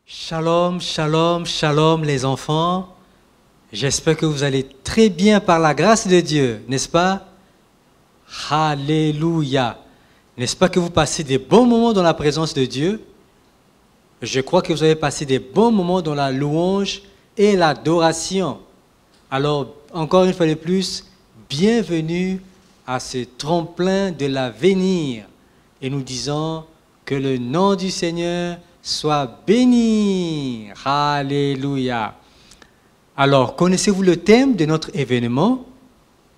Shalom, shalom, shalom les enfants. J'espère que vous allez très bien par la grâce de Dieu, n'est-ce pas? Alléluia. N'est-ce pas que vous passez des bons moments dans la présence de Dieu? Je crois que vous avez passé des bons moments dans la louange et l'adoration. Alors, encore une fois de plus, bienvenue à ce tremplin de l'avenir. Et nous disons que le nom du Seigneur soit béni. Alléluia. Alors, connaissez-vous le thème de notre événement,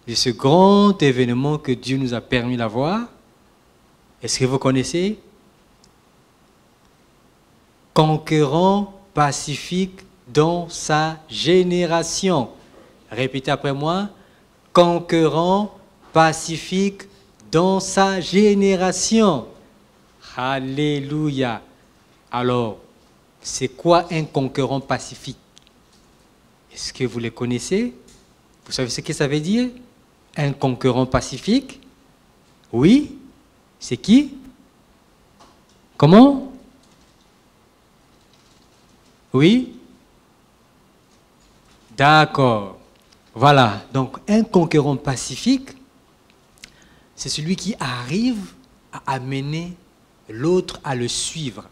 de ce grand événement que Dieu nous a permis d'avoir? Est-ce que vous connaissez? Conquérant pacifique dans sa génération. Répétez après moi. Conquérant pacifique dans sa génération. Alléluia. Alors, c'est quoi un conquérant pacifique? Est-ce que vous le connaissez? Vous savez ce que ça veut dire? Un conquérant pacifique? Oui? C'est qui? Comment? Oui? D'accord. Voilà. Donc, un conquérant pacifique, c'est celui qui arrive à amener l'autre à le suivre,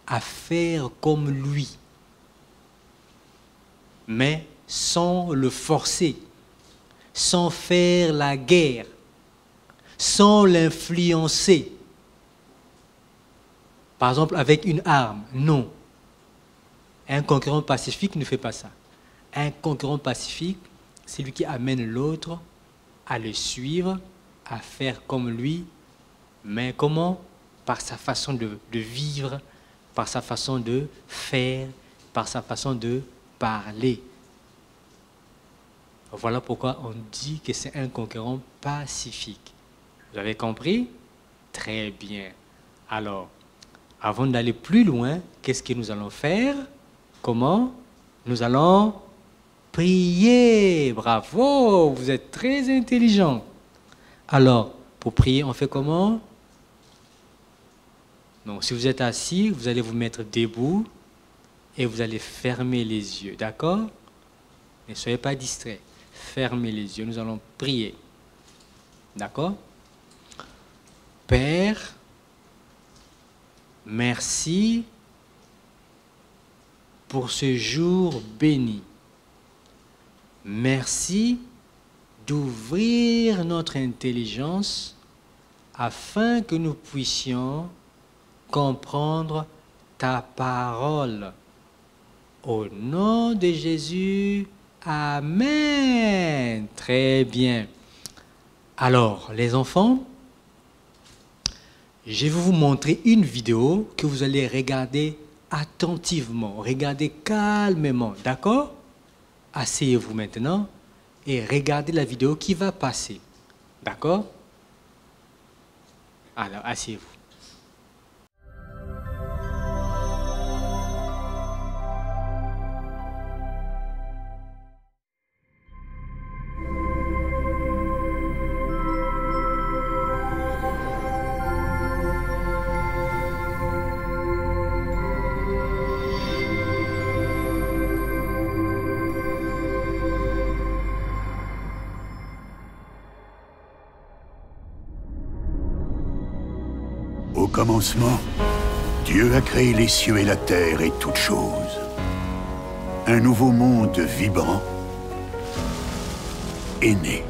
à faire comme lui, mais sans le forcer, sans faire la guerre, sans l'influencer. Par exemple, avec une arme. Non. Un conquérant pacifique ne fait pas ça. Un conquérant pacifique, c'est lui qui amène l'autre à le suivre, à faire comme lui, mais comment? Par sa façon de vivre, par sa façon de faire, par sa façon de parler. Voilà pourquoi on dit que c'est un conquérant pacifique. Vous avez compris? Très bien. Alors, avant d'aller plus loin, qu'est-ce que nous allons faire? Comment? Nous allons prier. Bravo, vous êtes très intelligents. Alors, pour prier, on fait comment? Donc, si vous êtes assis, vous allez vous mettre debout et vous allez fermer les yeux, d'accord? Ne soyez pas distraits. Fermez les yeux, nous allons prier. D'accord? Père, merci pour ce jour béni. Merci d'ouvrir notre intelligence afin que nous puissions comprendre ta parole. Au nom de Jésus, amen. Très bien. Alors, les enfants, je vais vous montrer une vidéo que vous allez regarder attentivement, regardez calmement, d'accord? Asseyez-vous maintenant et regardez la vidéo qui va passer, d'accord? Alors, asseyez-vous. Au commencement, Dieu a créé les cieux et la terre et toutes choses. Un nouveau monde vibrant est né.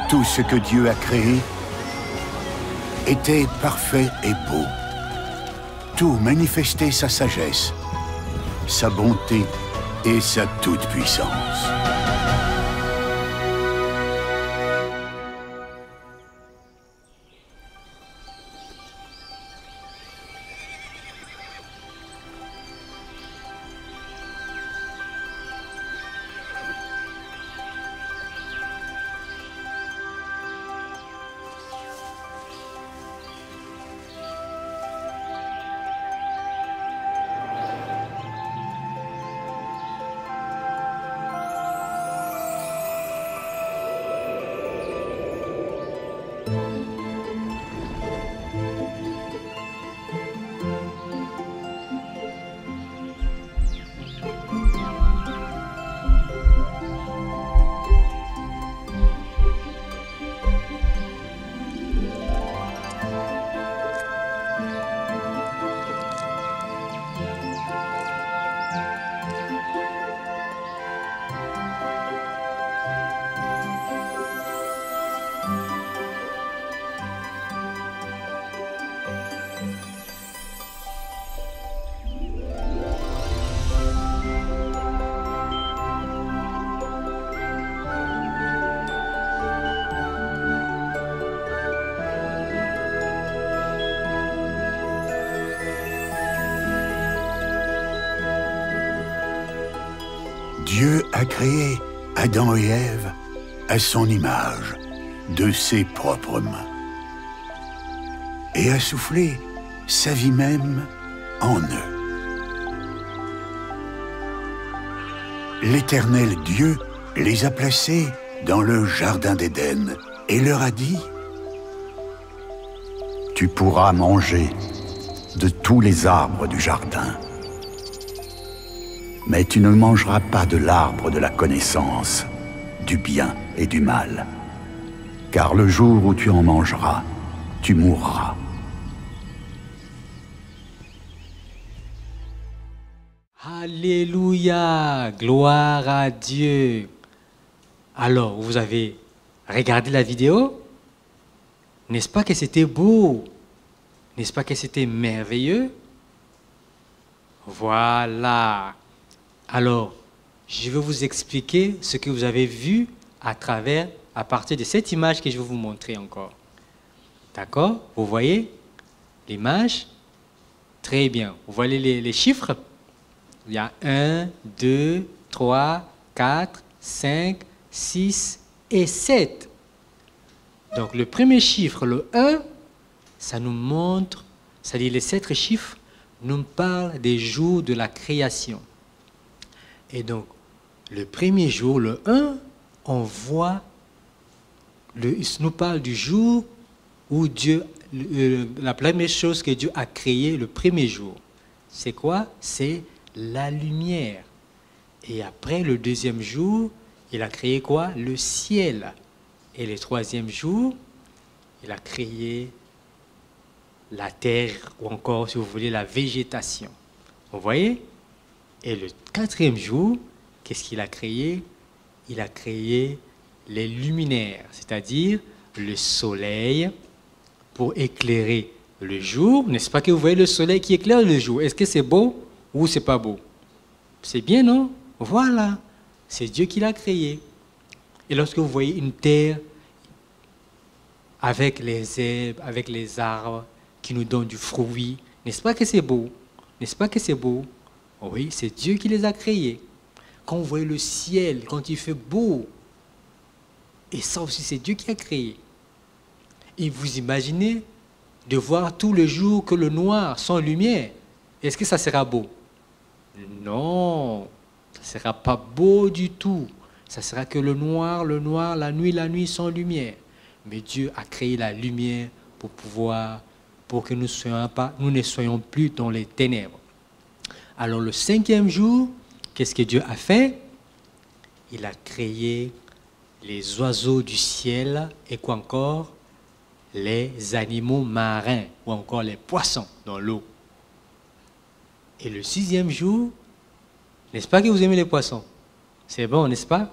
Tout ce que Dieu a créé était parfait et beau. Tout manifestait sa sagesse, sa bonté et sa toute-puissance. Dieu a créé Adam et Ève à son image, de ses propres mains, et a soufflé sa vie même en eux. L'Éternel Dieu les a placés dans le jardin d'Éden et leur a dit : « Tu pourras manger de tous les arbres du jardin. Mais tu ne mangeras pas de l'arbre de la connaissance, du bien et du mal. Car le jour où tu en mangeras, tu mourras. » Alléluia, gloire à Dieu. Alors, vous avez regardé la vidéo? N'est-ce pas que c'était beau? N'est-ce pas que c'était merveilleux? Voilà. Alors, je vais vous expliquer ce que vous avez vu à partir de cette image que je vais vous montrer encore. D'accord? Vous voyez l'image? Très bien. Vous voyez les chiffres? Il y a 1, 2, 3, 4, 5, 6 et 7. Donc, le premier chiffre, le 1, ça nous montre, c'est-à-dire les 7 chiffres nous parlent des jours de la création. Et donc, le premier jour, le 1, on voit, il nous parle du jour où Dieu, la première chose que Dieu a créée le premier jour. C'est quoi? C'est la lumière. Et après, le deuxième jour, il a créé quoi? Le ciel. Et le troisième jour, il a créé la terre, ou encore, si vous voulez, la végétation. Vous voyez? Et le quatrième jour, qu'est-ce qu'il a créé? Il a créé les luminaires, c'est-à-dire le soleil pour éclairer le jour. N'est-ce pas que vous voyez le soleil qui éclaire le jour? Est-ce que c'est beau ou c'est pas beau? C'est bien, non? Voilà, c'est Dieu qui l'a créé. Et lorsque vous voyez une terre avec les herbes, avec les arbres qui nous donnent du fruit, n'est-ce pas que c'est beau? N'est-ce pas que c'est beau? Oui, c'est Dieu qui les a créés. Quand vous voyez le ciel, quand il fait beau, et ça aussi c'est Dieu qui a créé. Et vous imaginez de voir tous les jours que le noir sans lumière. Est-ce que ça sera beau? Non, ça ne sera pas beau du tout. Ça sera que le noir, la nuit sans lumière. Mais Dieu a créé la lumière pour que nous ne soyons plus dans les ténèbres. Alors le 5e jour, qu'est-ce que Dieu a fait? Il a créé les oiseaux du ciel et quoi encore? Les animaux marins ou encore les poissons dans l'eau. Et le 6e jour, n'est-ce pas que vous aimez les poissons? C'est bon, n'est-ce pas?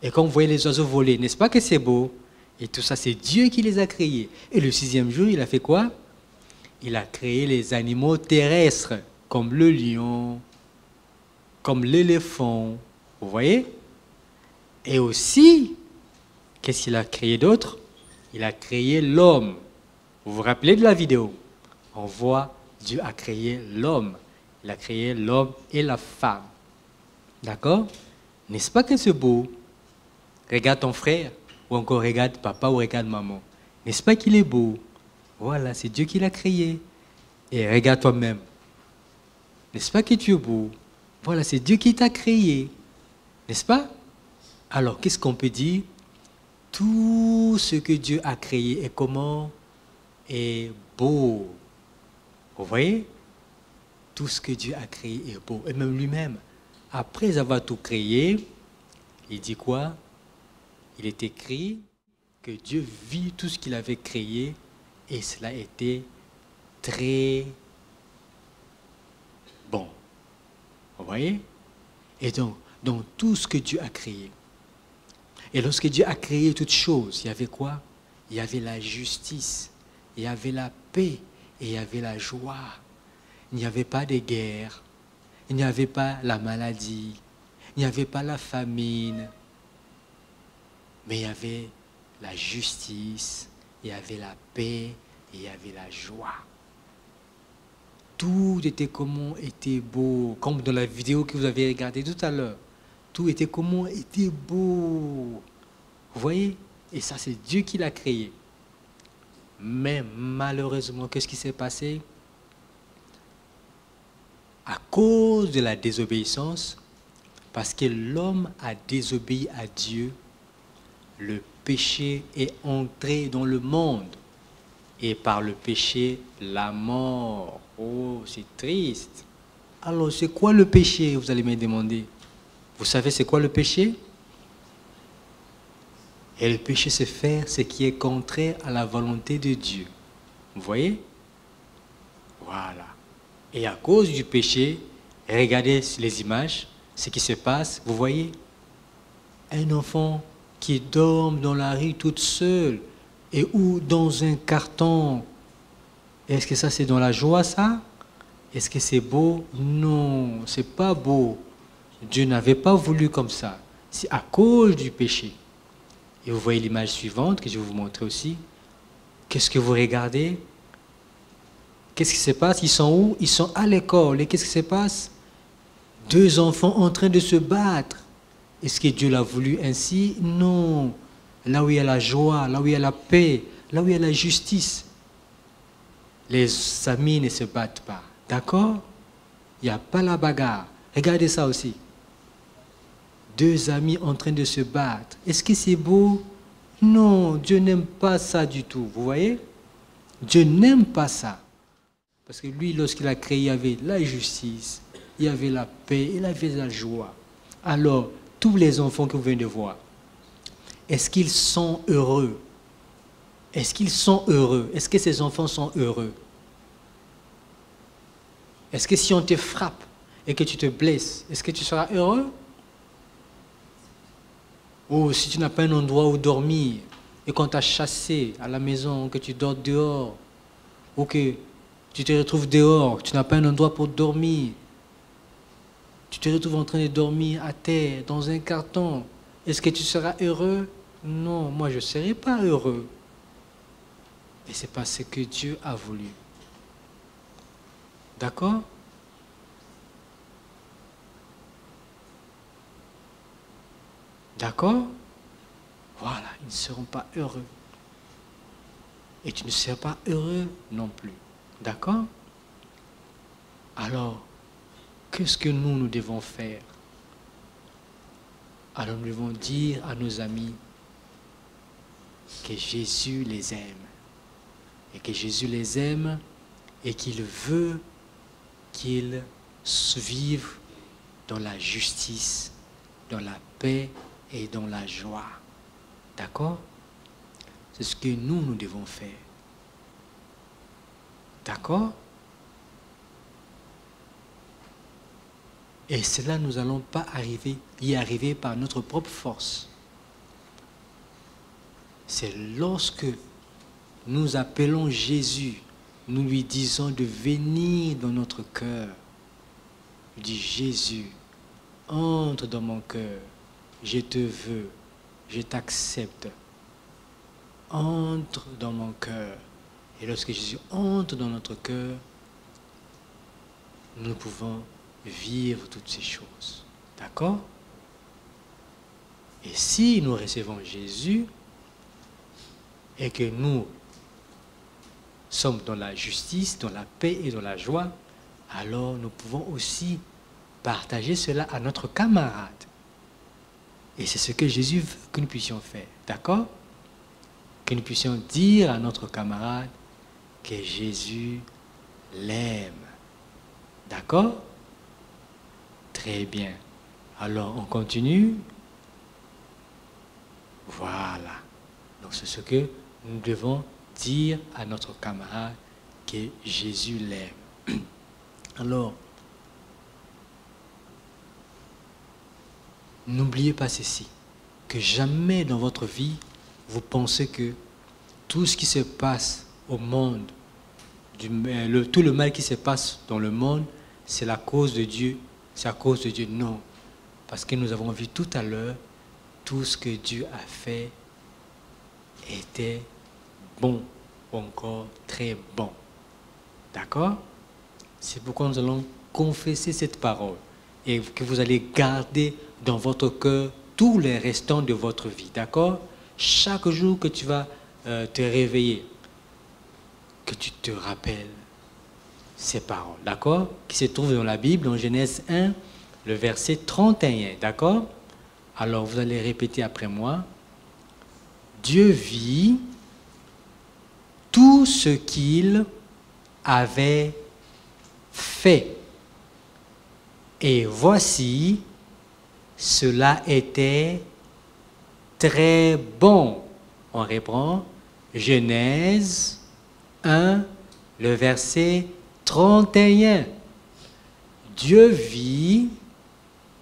Et quand vous voyez les oiseaux voler, n'est-ce pas que c'est beau? Et tout ça, c'est Dieu qui les a créés. Et le 6e jour, il a fait quoi? Il a créé les animaux terrestres, comme le lion, comme l'éléphant. Vous voyez? Et aussi, qu'est-ce qu'il a créé d'autre? Il a créé l'homme. Vous vous rappelez de la vidéo? On voit, Dieu a créé l'homme. Il a créé l'homme et la femme. D'accord? N'est-ce pas que c'est beau? Regarde ton frère, ou encore regarde papa ou regarde maman. N'est-ce pas qu'il est beau? Voilà, c'est Dieu qui l'a créé. Et regarde toi-même. N'est-ce pas que tu es beau? Voilà, c'est Dieu qui t'a créé. N'est-ce pas? Alors, qu'est-ce qu'on peut dire? Tout ce que Dieu a créé est comment? Est beau. Vous voyez? Tout ce que Dieu a créé est beau. Et même lui-même, après avoir tout créé, il dit quoi? Il est écrit que Dieu vit tout ce qu'il avait créé et cela était très bon. Vous voyez? Et donc, dans tout ce que Dieu a créé, et lorsque Dieu a créé toutes choses, il y avait quoi? Il y avait la justice, il y avait la paix et il y avait la joie. Il n'y avait pas de guerre, il n'y avait pas la maladie, il n'y avait pas la famine, mais il y avait la justice, il y avait la paix et il y avait la joie. Tout était était beau, comme dans la vidéo que vous avez regardée tout à l'heure. Tout était était beau. Vous voyez? Et ça, c'est Dieu qui l'a créé. Mais malheureusement, qu'est-ce qui s'est passé? À cause de la désobéissance, parce que l'homme a désobéi à Dieu, le péché est entré dans le monde. Et par le péché, la mort. Oh, c'est triste. Alors, c'est quoi le péché? Vous allez me demander. Vous savez c'est quoi le péché? Et le péché, c'est faire ce qui est contraire à la volonté de Dieu. Vous voyez? Voilà. Et à cause du péché, regardez les images, ce qui se passe, vous voyez? Un enfant qui dort dans la rue toute seule et ou dans un carton. Est-ce que ça c'est dans la joie ça? Est-ce que c'est beau? Non, c'est pas beau. Dieu n'avait pas voulu comme ça. C'est à cause du péché. Et vous voyez l'image suivante que je vais vous montrer aussi. Qu'est-ce que vous regardez? Qu'est-ce qui se passe? Ils sont où? Ils sont à l'école. Et qu'est-ce qui se passe? Deux enfants en train de se battre. Est-ce que Dieu l'a voulu ainsi? Non. Là où il y a la joie, là où il y a la paix, là où il y a la justice, les amis ne se battent pas. D'accord? Il n'y a pas la bagarre. Regardez ça aussi. Deux amis en train de se battre. Est-ce que c'est beau? Non, Dieu n'aime pas ça du tout. Vous voyez? Dieu n'aime pas ça. Parce que lui, lorsqu'il a créé, il y avait la justice, il y avait la paix, il y avait la joie. Alors, tous les enfants que vous venez de voir, est-ce qu'ils sont heureux? Est-ce qu'ils sont heureux? Est-ce que ces enfants sont heureux? Est-ce que si on te frappe et que tu te blesses, est-ce que tu seras heureux? Ou si tu n'as pas un endroit où dormir et qu'on t'a chassé à la maison, que tu dors dehors, ou que tu te retrouves dehors, tu n'as pas un endroit pour dormir, tu te retrouves en train de dormir à terre, dans un carton, est-ce que tu seras heureux? Non, moi je ne serai pas heureux. Et c'est parce ce que Dieu a voulu. D'accord? D'accord? Voilà, ils ne seront pas heureux. et tu ne seras pas heureux non plus. D'accord? Alors, qu'est-ce que nous devons faire? Alors nous devons dire à nos amis que Jésus les aime. Et que Jésus les aime et qu'il veut qu'ils vivent dans la justice, dans la paix et dans la joie. D'accord? C'est ce que nous devons faire. D'accord? Et cela, nous n'allons pas y arriver par notre propre force. C'est lorsque nous appelons Jésus, nous lui disons de venir dans notre cœur. Il dit, Jésus, entre dans mon cœur, je te veux, je t'accepte. Entre dans mon cœur. Et lorsque Jésus entre dans notre cœur, nous pouvons vivre toutes ces choses. D'accord? Et si nous recevons Jésus et que nous sommes dans la justice, dans la paix et dans la joie, alors nous pouvons aussi partager cela à notre camarade. Et c'est ce que Jésus veut que nous puissions faire. D'accord? Que nous puissions dire à notre camarade que Jésus l'aime. D'accord? Très bien. Alors, on continue. Voilà. Donc, c'est ce que nous devons dire à notre camarade, que Jésus l'aime. Alors, n'oubliez pas ceci, que jamais dans votre vie, vous pensez que tout ce qui se passe au monde, tout le mal qui se passe dans le monde, c'est la cause de Dieu. C'est à cause de Dieu. Non. Parce que nous avons vu tout à l'heure, tout ce que Dieu a fait était bon, ou encore très bon. D'accord? C'est pourquoi nous allons confesser cette parole et que vous allez garder dans votre cœur tous les restants de votre vie. D'accord? Chaque jour que tu vas te réveiller, que tu te rappelles ces paroles, d'accord? Qui se trouvent dans la Bible, en Genèse 1, le verset 31, d'accord? Alors vous allez répéter après moi. Dieu vit tout ce qu'il avait fait. Et voici, cela était très bon. On reprend Genèse 1, le verset 31. Dieu vit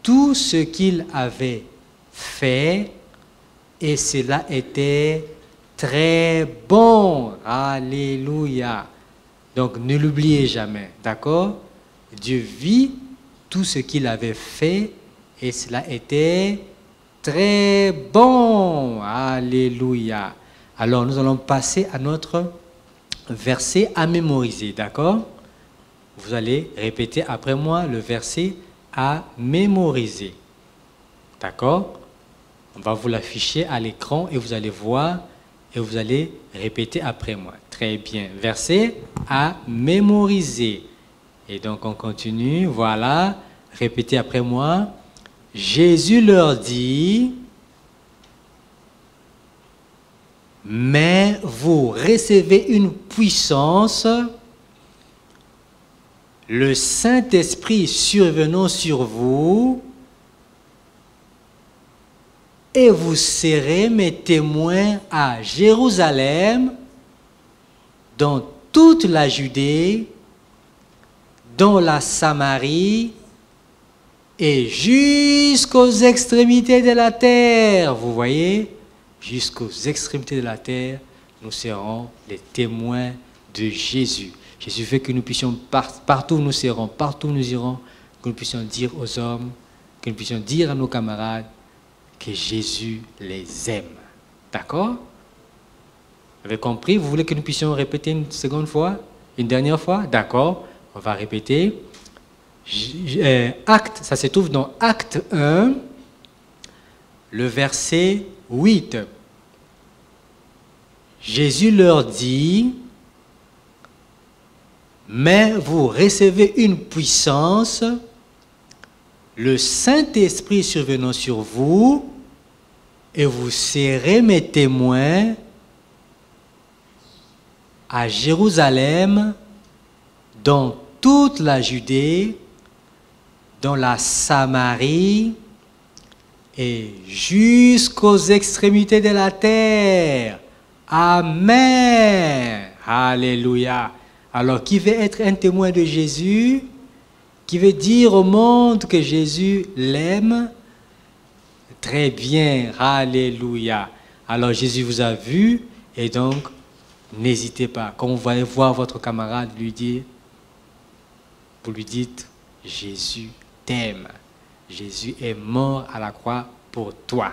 tout ce qu'il avait fait et cela était très bon. Alléluia. Donc ne l'oubliez jamais, d'accord? Dieu vit tout ce qu'il avait fait et cela était très bon. Alléluia. Alors nous allons passer à notre verset à mémoriser, d'accord? Vous allez répéter après moi le verset à mémoriser. D'accord? On va vous l'afficher à l'écran et vous allez voir et vous allez répéter après moi. Très bien. Verset à mémoriser. Et donc on continue. Voilà. Répétez après moi. Jésus leur dit, mais vous recevez une puissance, le Saint-Esprit survenant sur vous, et vous serez mes témoins à Jérusalem, dans toute la Judée, dans la Samarie, et jusqu'aux extrémités de la terre. Vous voyez, jusqu'aux extrémités de la terre, nous serons les témoins de Jésus. Jésus veut que nous puissions, partout où nous serons, partout où nous irons, que nous puissions dire aux hommes, que nous puissions dire à nos camarades que Jésus les aime. D'accord? Vous avez compris? Vous voulez que nous puissions répéter une seconde fois? Une dernière fois? D'accord? On va répéter. Acte, ça se trouve dans Acte 1, le verset 8. Jésus leur dit, mais vous recevez une puissance, le Saint-Esprit survenant sur vous, et vous serez mes témoins à Jérusalem, dans toute la Judée, dans la Samarie et jusqu'aux extrémités de la terre. Amen. Alléluia. Alors, qui veut être un témoin de Jésus? Qui veut dire au monde que Jésus l'aime? Très bien. Alléluia. Alors, Jésus vous a vu et donc, n'hésitez pas. Quand vous allez voir votre camarade lui dire, vous lui dites, Jésus t'aime. Jésus est mort à la croix pour toi.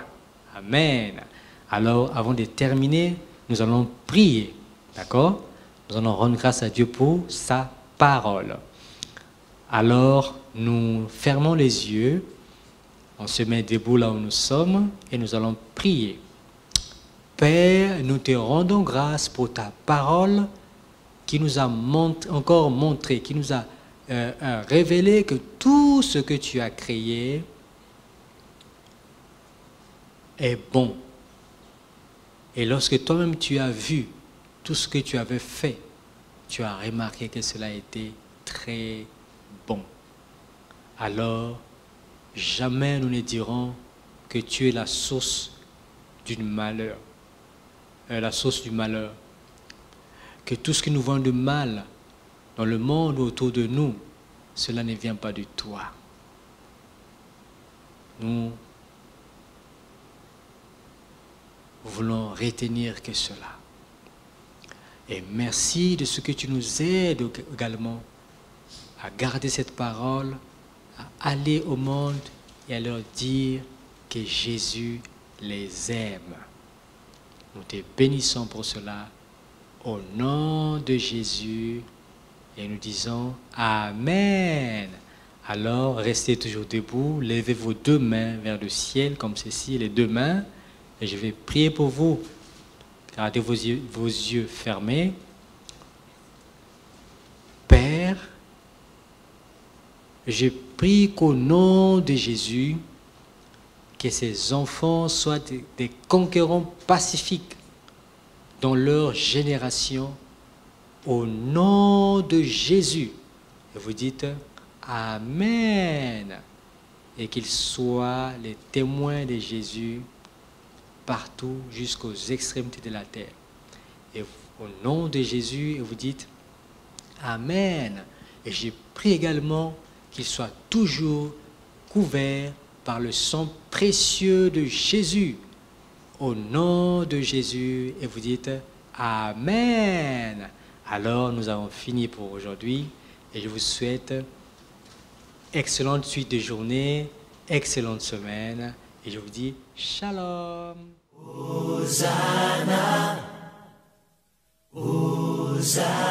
Amen. Alors, avant de terminer, nous allons prier. D'accord? Nous allons rendre grâce à Dieu pour sa parole. Alors, nous fermons les yeux. On se met debout là où nous sommes et nous allons prier. Père, nous te rendons grâce pour ta parole qui nous a encore montré, qui nous a révélé que tout ce que tu as créé est bon. Et lorsque toi-même tu as vu tout ce que tu avais fait, tu as remarqué que cela était très bon. Alors, jamais nous ne dirons que tu es la source du malheur. La source du malheur. Que tout ce qui nous vend de mal dans le monde autour de nous, cela ne vient pas de toi. Nous voulons retenir que cela. Et merci de ce que tu nous aides également à garder cette parole, à aller au monde et à leur dire que Jésus les aime. Nous te bénissons pour cela au nom de Jésus et nous disons Amen. Alors restez toujours debout, levez vos deux mains vers le ciel comme ceci, les deux mains, et je vais prier pour vous. Gardez vos yeux fermés. Père, je prie qu'au nom de Jésus, que ces enfants soient des conquérants pacifiques dans leur génération, au nom de Jésus. Et vous dites Amen. Et qu'ils soient les témoins de Jésus partout jusqu'aux extrémités de la terre. Et au nom de Jésus, vous dites Amen. Et je prie également qu'ils soient toujours couverts par le sang précieux de Jésus. Au nom de Jésus, et vous dites Amen. Alors, nous avons fini pour aujourd'hui et je vous souhaite excellente suite de journée, excellente semaine et je vous dis Shalom. Hosanna, Hosanna.